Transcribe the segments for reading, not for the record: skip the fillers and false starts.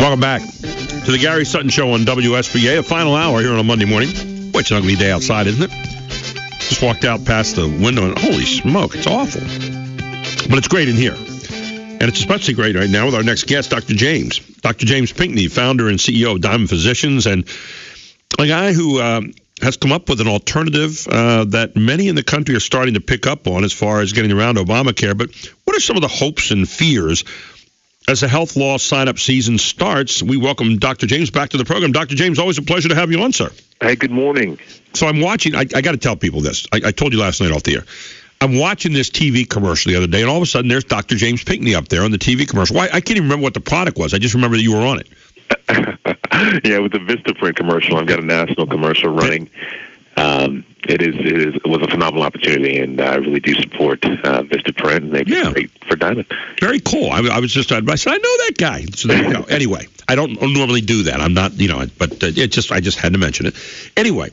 Welcome back to the Gary Sutton Show on WSBA. A final hour here on a Monday morning. Boy, it's an ugly day outside, isn't it? Just walked out past the window and holy smoke, it's awful. But it's great in here. And it's especially great right now with our next guest, Dr. James. Dr. James Pinckney, founder and CEO of Diamond Physicians, and a guy who has come up with an alternative that many in the country are starting to pick up on as far as getting around Obamacare. But what are some of the hopes and fears as the health law sign-up season starts? We welcome Dr. James back to the program. Dr. James, always a pleasure to have you on, sir. Hey, good morning. So I'm watching, I got to tell people this. I told you last night off the air. I'm watching this TV commercial the other day, and all of a sudden there's Dr. James Pinckney up there on the TV commercial. Why? I can't even remember what the product was. I just remember that you were on it. Yeah, with the Vistaprint commercial. I've got a national commercial running. It was a phenomenal opportunity, and I really do support Vistaprint, and they've been great for Diamond. Very cool. I was just, I said, I know that guy. So there you go. Anyway, I don't normally do that. I'm not, but I just had to mention it. Anyway,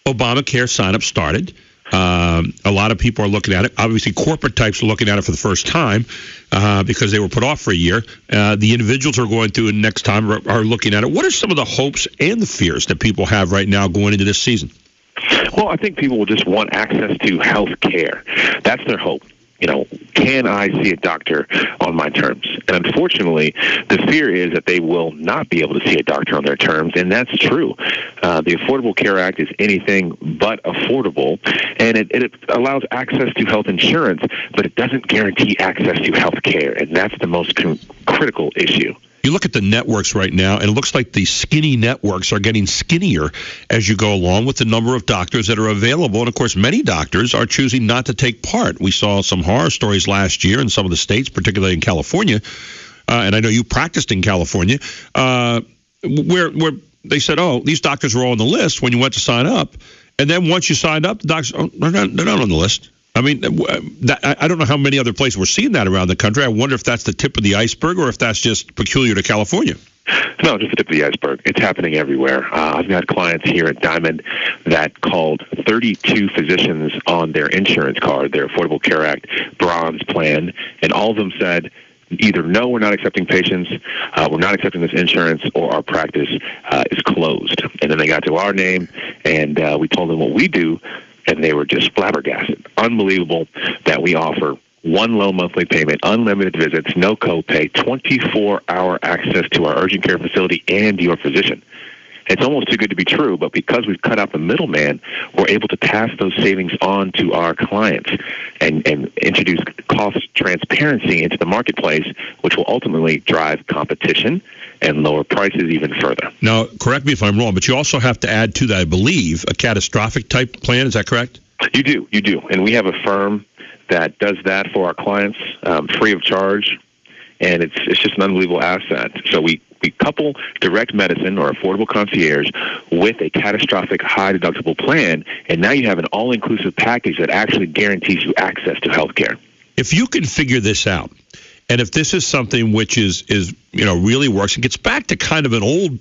Obamacare sign-up started. A lot of people are looking at it. Obviously, corporate types are looking at it for the first time because they were put off for a year. The individuals who are going through it next time are looking at it. What are some of the hopes and the fears that people have right now going into this season? Well, I think people will just want access to health care. That's their hope. Can I see a doctor on my terms? And unfortunately, the fear is that they will not be able to see a doctor on their terms, and that's true. The Affordable Care Act is anything but affordable, and it allows access to health insurance, but it doesn't guarantee access to health care, and that's the most critical issue. You look at the networks right now, and it looks like the skinny networks are getting skinnier as you go along with the number of doctors that are available. And, of course, many doctors are choosing not to take part. We saw some horror stories last year in some of the states, particularly in California, and I know you practiced in California, where they said, oh, these doctors were all on the list when you went to sign up. And then once you signed up, the doctors, they're not on the list. I mean, I don't know how many other places we're seeing that around the country. I wonder if that's the tip of the iceberg or if that's just peculiar to California. No, just the tip of the iceberg. It's happening everywhere. I've got clients here at Diamond that called 32 physicians on their insurance card, their Affordable Care Act bronze plan, and all of them said, either no, we're not accepting patients, we're not accepting this insurance, or our practice is closed. And then they got to our name, and we told them what we do, and they were just flabbergasted. Unbelievable that we offer one low monthly payment, unlimited visits, no copay, 24-hour access to our urgent care facility and your physician. It's almost too good to be true, but because we've cut out the middleman, we're able to pass those savings on to our clients and introduce cost transparency into the marketplace, which will ultimately drive competition and lower prices even further. Now, correct me if I'm wrong, but you also have to add to that, I believe, a catastrophic type plan. Is that correct? You do. And we have a firm that does that for our clients free of charge, and it's just an unbelievable asset. So we couple direct medicine or affordable concierge with a catastrophic high-deductible plan, and now you have an all-inclusive package that actually guarantees you access to health care. If you can figure this out, and if this is something which is really works, it gets back to kind of an old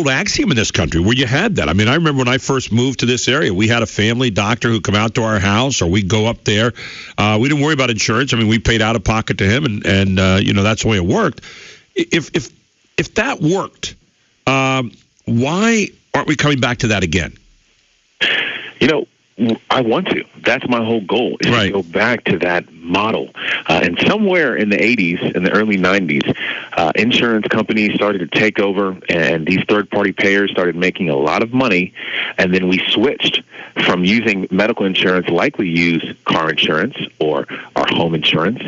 axiom in this country where you had that. I mean, I remember when I first moved to this area, we had a family doctor who come out to our house, or we'd go up there. We didn't worry about insurance. I mean, we paid out of pocket to him, and that's the way it worked. If that worked, why aren't we coming back to that again? I want to. That's my whole goal, is to go back to that model. And somewhere in the 80s, in the early 90s, insurance companies started to take over, and these third-party payers started making a lot of money, and then we switched from using medical insurance like we use car insurance or our home insurance.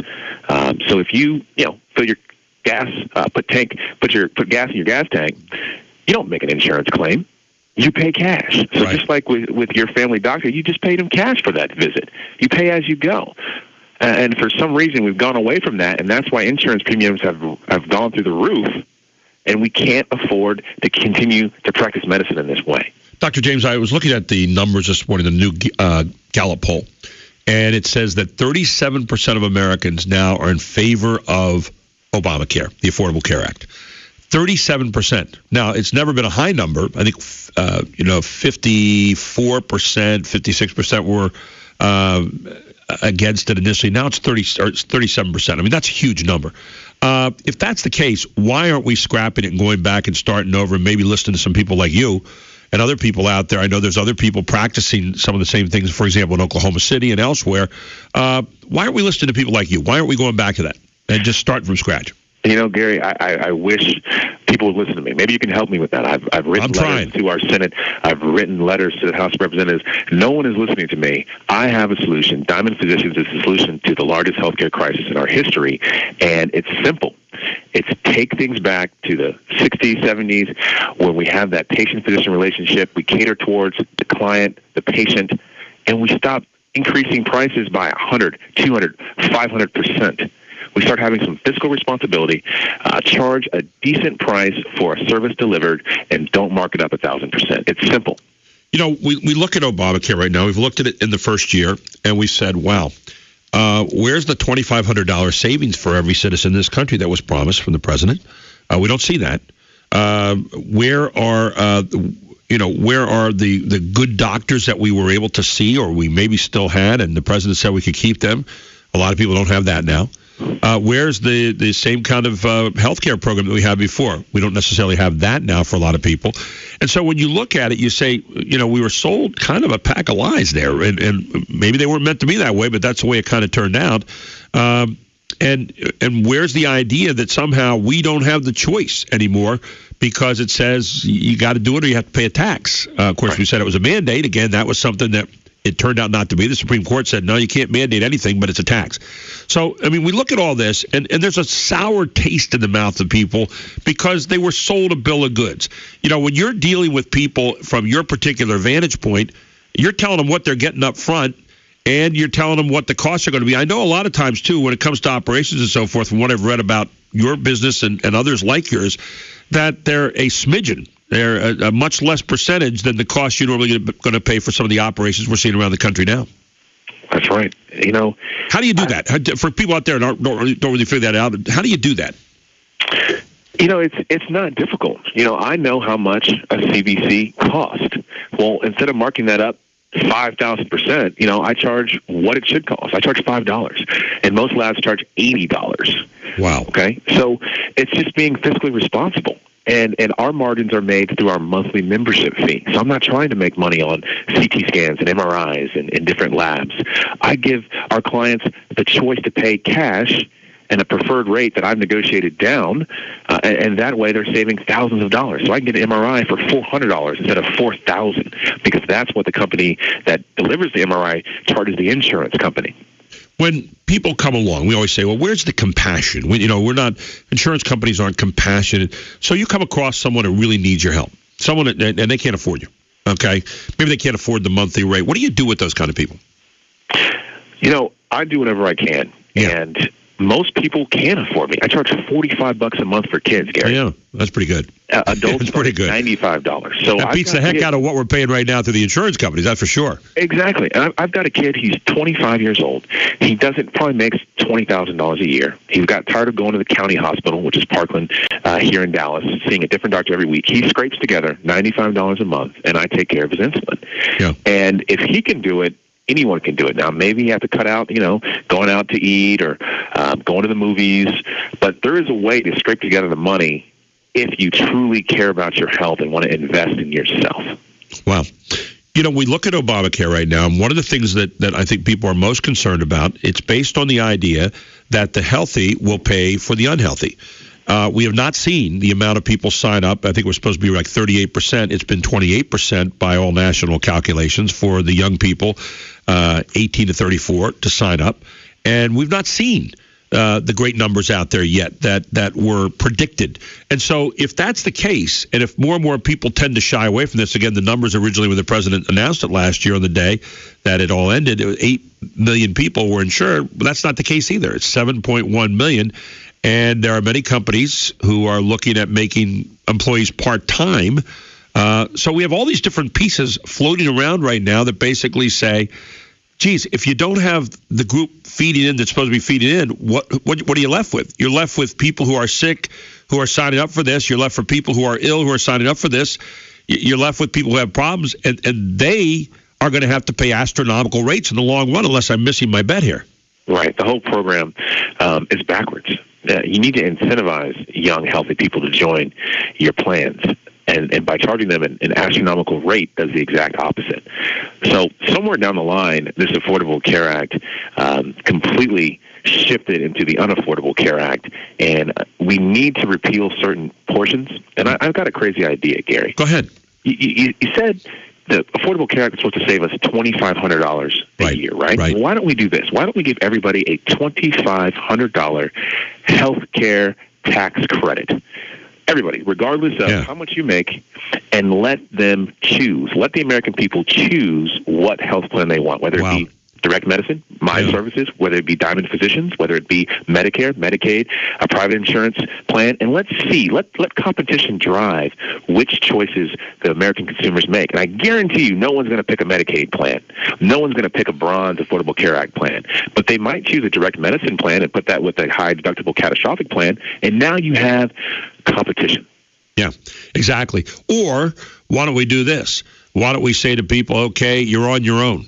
So if you fill your gas, put gas in your gas tank, you don't make an insurance claim. You pay cash. So just like with your family doctor, you just paid him cash for that visit. You pay as you go. And for some reason, we've gone away from that, and that's why insurance premiums have gone through the roof, and we can't afford to continue to practice medicine in this way. Dr. James, I was looking at the numbers this morning, the new Gallup poll, and it says that 37% of Americans now are in favor of Obamacare, the Affordable Care Act. 37%. Now, it's never been a high number. I think, 54%, 56% were against it initially. Now it's 37%. I mean, that's a huge number. If that's the case, why aren't we scrapping it and going back and starting over and maybe listening to some people like you and other people out there? I know there's other people practicing some of the same things, for example, in Oklahoma City and elsewhere. Why aren't we listening to people like you? Why aren't we going back to that and just starting from scratch? You know, Gary, I wish people would listen to me. Maybe you can help me with that. I've written letters to our Senate. I've written letters to the House of Representatives. No one is listening to me. I have a solution. Diamond Physicians is the solution to the largest healthcare crisis in our history, and it's simple. It's take things back to the 60s, 70s, when we have that patient-physician relationship. We cater towards the client, the patient, and we stop increasing prices by 100, 200, 500%. We start having some fiscal responsibility, charge a decent price for a service delivered, and don't mark it up 1,000%. It's simple. You know, we look at Obamacare right now. We've looked at it in the first year, and we said, wow, where's the $2,500 savings for every citizen in this country that was promised from the president? We don't see that. Where are the good doctors that we were able to see, or we maybe still had, and the president said we could keep them? A lot of people don't have that now. Where's the same kind of healthcare program that we had before? We don't necessarily have that now for a lot of people. And so when you look at it, you say, you know, we were sold kind of a pack of lies there, and maybe they weren't meant to be that way, but that's the way it kind of turned out. And where's the idea that somehow we don't have the choice anymore because it says you got to do it or you have to pay a tax? Of course, we said it was a mandate. Again, that was something that it turned out not to be. The Supreme Court said, no, you can't mandate anything, but it's a tax. So, I mean, we look at all this, and there's a sour taste in the mouth of people because they were sold a bill of goods. You know, when you're dealing with people from your particular vantage point, you're telling them what they're getting up front, and you're telling them what the costs are going to be. I know a lot of times, too, when it comes to operations and so forth, from what I've read about your business and others like yours, that they're a smidgen. They're a much less percentage than the cost you're normally going to pay for some of the operations we're seeing around the country now. That's right. You know, how do you do that? For people out there that don't really figure that out, how do you do that? You know, it's not difficult. You know, I know how much a CVC costs. Well, instead of marking that up 5,000%, you know, I charge what it should cost. I charge $5, and most labs charge $80. Wow. Okay, so it's just being fiscally responsible. And our margins are made through our monthly membership fee. So I'm not trying to make money on CT scans and MRIs and different labs. I give our clients the choice to pay cash and a preferred rate that I've negotiated down, and that way they're saving thousands of dollars. So I can get an MRI for $400 instead of $4,000 because that's what the company that delivers the MRI charges the insurance company. When people come along, we always say, well, where's the compassion? When, you know, insurance companies aren't compassionate. So you come across someone who really needs your help, someone, and they can't afford you, okay? Maybe they can't afford the monthly rate. What do you do with those kind of people? You know, I do whatever I can, and most people can't afford me. I charge $45 a month for kids, Gary. Yeah, that's pretty good. Adults, it's pretty good. $95. So that beats the heck out of what we're paying right now to the insurance companies. That's for sure. Exactly. And I've got a kid. He's 25 years old. He probably makes $20,000 a year. He's got tired of going to the county hospital, which is Parkland, here in Dallas, seeing a different doctor every week. He scrapes together $95 a month, and I take care of his insulin. Yeah. And if he can do it, anyone can do it. Now, maybe you have to cut out, you know, going out to eat or going to the movies, but there is a way to scrape together the money if you truly care about your health and want to invest in yourself. Wow. You know, we look at Obamacare right now, and one of the things that I think people are most concerned about, it's based on the idea that the healthy will pay for the unhealthy. We have not seen the amount of people sign up. I think it was supposed to be like 38%. It's been 28% by all national calculations for the young people, 18 to 34, to sign up. And we've not seen the great numbers out there yet that were predicted. And so if that's the case, and if more and more people tend to shy away from this, again, the numbers originally when the president announced it last year on the day that it all ended, it was 8 million people were insured. But that's not the case either. It's 7.1 million. And there are many companies who are looking at making employees part-time. So we have all these different pieces floating around right now that basically say, geez, if you don't have the group feeding in that's supposed to be feeding in, what are you left with? You're left with people who are sick, who are signing up for this. You're left for people who are ill, who are signing up for this. You're left with people who have problems, and they are going to have to pay astronomical rates in the long run unless I'm missing my bet here. Right. The whole program is backwards. You need to incentivize young, healthy people to join your plans. And by charging them an astronomical rate does the exact opposite. So somewhere down the line, this Affordable Care Act completely shifted into the Unaffordable Care Act, and we need to repeal certain portions. And I've got a crazy idea, Gary. Go ahead. You said the Affordable Care Act is supposed to save us $2,500 a year, right? Right. Why don't we do this? Why don't we give everybody a $2,500 health care tax credit? Everybody, regardless of how much you make, and let them choose. Let the American people choose what health plan they want, whether it be direct medicine, services, whether it be Diamond Physicians, whether it be Medicare, Medicaid, a private insurance plan, and let's see. Let competition drive which choices the American consumers make. And I guarantee you, no one's going to pick a Medicaid plan. No one's going to pick a bronze Affordable Care Act plan. But they might choose a direct medicine plan and put that with a high deductible catastrophic plan, and now you have competition. Yeah, exactly. Or why don't we do this? Why don't we say to people, okay, you're on your own.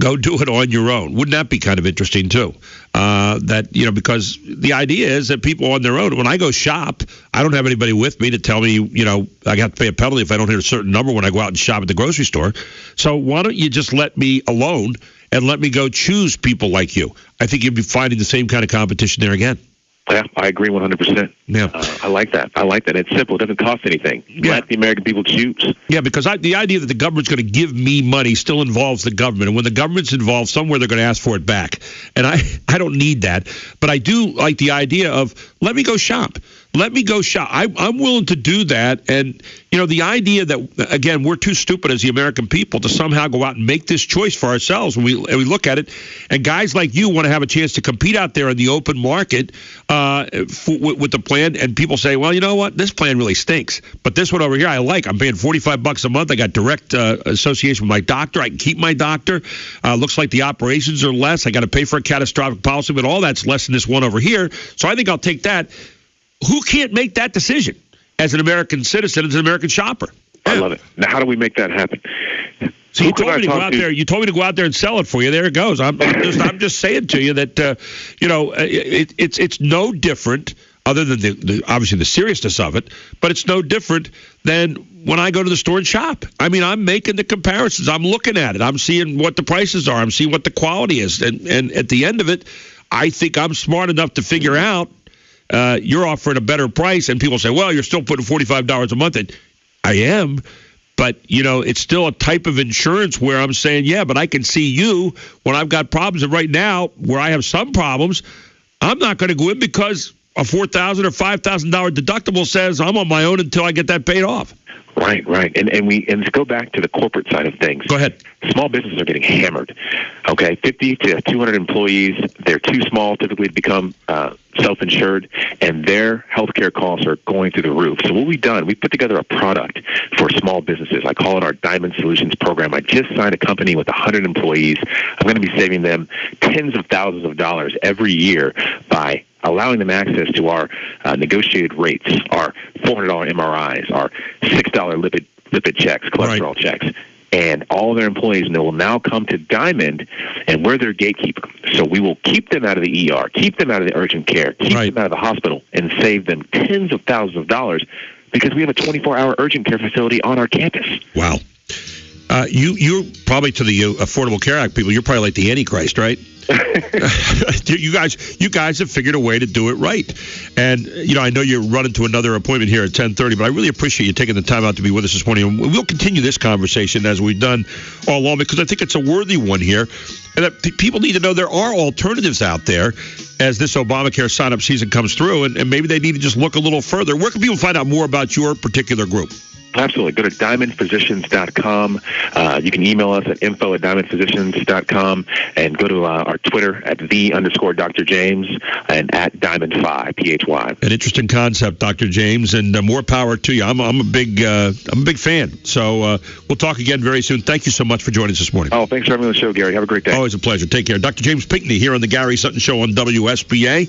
Go do it on your own. Wouldn't that be kind of interesting, too? Because the idea is that people on their own, when I go shop, I don't have anybody with me to tell me, I got to pay a penalty if I don't hit a certain number when I go out and shop at the grocery store. So why don't you just let me alone and let me go choose people like you? I think you'd be finding the same kind of competition there again. Yeah, I agree 100%. Yeah. I like that. It's simple. It doesn't cost anything. Let the American people choose. Yeah, because the idea that the government's going to give me money still involves the government. And when the government's involved, somewhere they're going to ask for it back. And I don't need that. But I do like the idea of let me go shop. Let me go shop. I'm willing to do that. And, the idea that, again, we're too stupid as the American people to somehow go out and make this choice for ourselves when we look at it. And guys like you want to have a chance to compete out there in the open market with the plan. And people say, well, you know what? This plan really stinks. But this one over here I like. I'm paying $45 a month. I got direct association with my doctor. I can keep my doctor. Looks like the operations are less. I got to pay for a catastrophic policy, but all that's less than this one over here. So I think I'll take that. Who can't make that decision as an American citizen, as an American shopper? I love it. Now, how do we make that happen? So you told me to go out there. You told me to go out there and sell it for you. There it goes. I'm just saying to you that it's no different, other than obviously the seriousness of it, but it's no different than when I go to the store and shop. I mean, I'm making the comparisons. I'm looking at it. I'm seeing what the prices are. I'm seeing what the quality is, and at the end of it, I think I'm smart enough to figure out. You're offering a better price, and people say, well, you're still putting $45 a month in. I am, but, it's still a type of insurance where I'm saying, yeah, but I can see you when I've got problems. And right now, where I have some problems, I'm not going to go in because a $4,000 or $5,000 deductible says I'm on my own until I get that paid off. Right. And to go back to the corporate side of things. Go ahead. Small businesses are getting hammered. Okay, 50 to 200 employees. They're too small typically to become self-insured, and their healthcare costs are going through the roof. So what we've done, we put together a product for small businesses. I call it our Diamond Solutions program. I just signed a company with 100 employees. I'm going to be saving them tens of thousands of dollars every year by allowing them access to our negotiated rates, our $400 MRIs, our $6 lipid checks, cholesterol checks. And all their employees will now come to Diamond, and we're their gatekeeper. So we will keep them out of the ER, keep them out of the urgent care, keep them out of the hospital, and save them tens of thousands of dollars because we have a 24-hour urgent care facility on our campus. Wow. You're probably, to the Affordable Care Act people, you're probably like the Antichrist, right? You guys have figured a way to do it right. And, I know you're running to another appointment here at 10:30, but I really appreciate you taking the time out to be with us this morning. And we'll continue this conversation as we've done all along, because I think it's a worthy one here. And that people need to know there are alternatives out there as this Obamacare sign-up season comes through, and maybe they need to just look a little further. Where can people find out more about your particular group? Absolutely. Go to diamondphysicians.com. You can email us at info@diamondphysicians.com, and go to our Twitter at @the_Dr. James and at Diamond5, PHY. An interesting concept, Dr. James, and more power to you. I'm a big fan. So we'll talk again very soon. Thank you so much for joining us this morning. Oh, thanks for having me on the show, Gary. Have a great day. Always a pleasure. Take care. Dr. James Pinckney here on the Gary Sutton Show on WSBA.